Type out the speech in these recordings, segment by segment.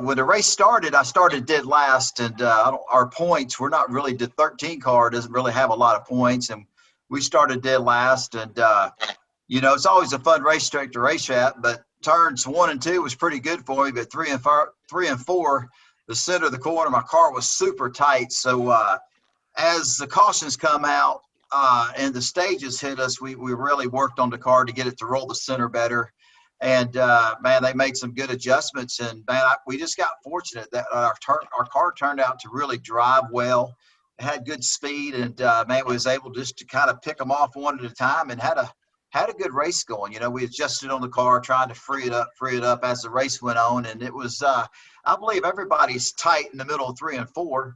when the race started, I started dead last, and our points, we're not really, the 13 car doesn't really have a lot of points, and we started dead last. And it's always a fun racetrack to race at, but turns 1 and 2 was pretty good for me, but 3 and 4, the center of the corner, my car was super tight. So as the cautions come out and the stages hit us, we really worked on the car to get it to roll the center better. And man, they made some good adjustments. And man, we just got fortunate that our car turned out to really drive well. It had good speed, and man, we was able just to kind of pick them off one at a time, and had a good race going. We adjusted on the car, trying to free it up as the race went on, and it was. I believe everybody's tight in the middle of 3 and 4.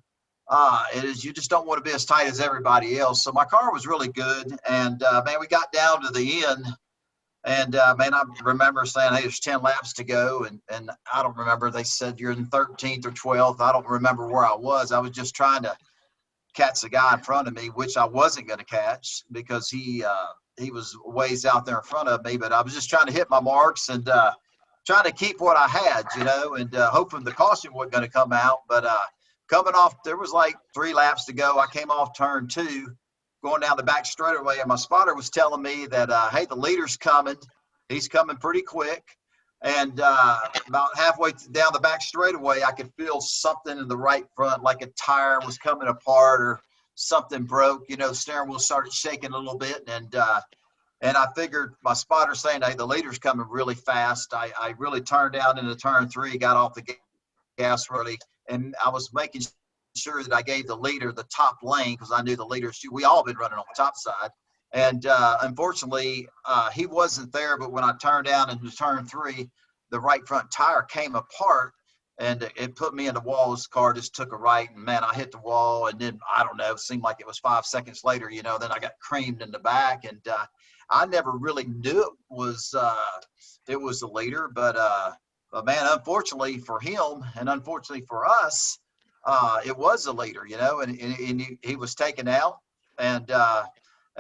It is, you just don't want to be as tight as everybody else. So my car was really good, and man, we got down to the end. And man, I remember saying, "Hey, there's 10 laps to go," and I don't remember. They said you're in 13th or 12th. I don't remember where I was. I was just trying to catch the guy in front of me, which I wasn't going to catch because he was ways out there in front of me. But I was just trying to hit my marks and trying to keep what I had, and hoping the caution wasn't going to come out. But coming off, there was like 3 laps to go. I came off turn 2. Going down the back straightaway, and my spotter was telling me that, hey, the leader's coming. He's coming pretty quick. And about halfway down the back straightaway, I could feel something in the right front, like a tire was coming apart or something broke. The steering wheel started shaking a little bit. And I figured my spotter saying, hey, the leader's coming really fast. I really turned down into turn 3, got off the gas early, and I was making sure that I gave the leader the top lane because I knew the leaders. We all been running on the top side, and unfortunately, he wasn't there. But when I turned down into turn 3, the right front tire came apart, and it put me in the wall. This car just took a right, and man, I hit the wall. And then I don't know. It seemed like it was 5 seconds later. Then I got creamed in the back, and I never really knew it was the leader, but man, unfortunately for him, and unfortunately for us. It was a leader, and he was taken out, and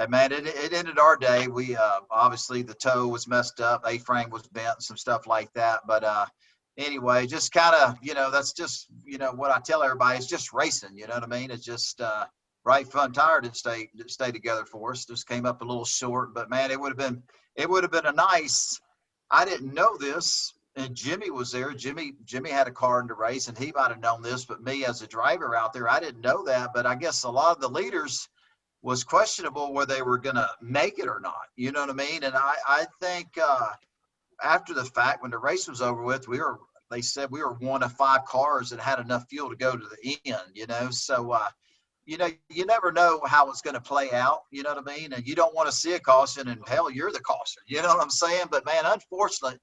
man, it ended our day. We obviously the toe was messed up, A-frame was bent, some stuff like that. But anyway, just kind of, that's just, what I tell everybody is just racing. You know what I mean? It's just right front tire didn't stay together for us. Just came up a little short, but man, it would have been a nice. I didn't know this. And Jimmy was there. Jimmy had a car in the race, and he might have known this, but me as a driver out there, I didn't know that. But I guess a lot of the leaders was questionable whether they were going to make it or not. You know what I mean? And I think after the fact, when the race was over with, they said we were one of 5 cars that had enough fuel to go to the end. So you never know how it's going to play out. You know what I mean? And you don't want to see a caution, and hell, you're the caution. You know what I'm saying? But man, unfortunate,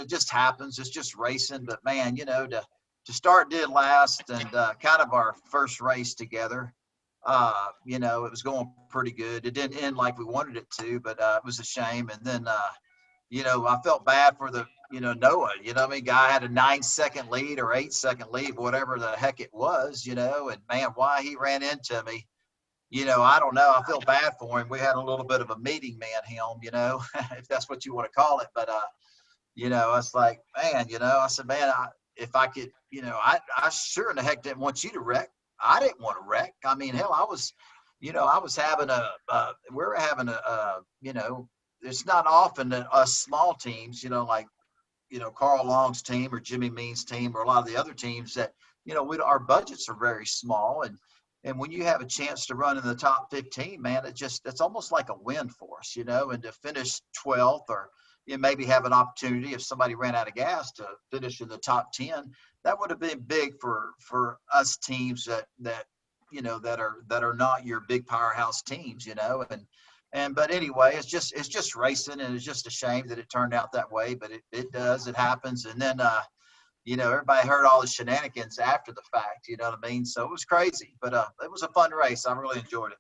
it just happens. It's just racing. But man, to start dead last and kind of our first race together, it was going pretty good. It didn't end like we wanted it to, but it was a shame. And then I felt bad for the Noah. Guy had a 9-second lead or 8-second lead, whatever the heck it was. And man, why he ran into me, I don't know. I feel bad for him. We had a little bit of a meeting, man, him, if that's what you want to call it. But it's like, man, I said, man, if I could, I sure in the heck didn't want you to wreck. I didn't want to wreck. I mean, hell, I was having we were having it's not often that us small teams, like, Carl Long's team or Jimmy Mean's team or a lot of the other teams that, our budgets are very small. And when you have a chance to run in the top 15, man, it's almost like a win for us, and to finish 12th or, maybe have an opportunity if somebody ran out of gas to finish in the top 10. That would have been big for us teams that are not your big powerhouse teams, but anyway, it's just racing, and it's just a shame that it turned out that way, but it happens. And then everybody heard all the shenanigans after the fact, you know what I mean? So it was crazy, but it was a fun race. I really enjoyed it.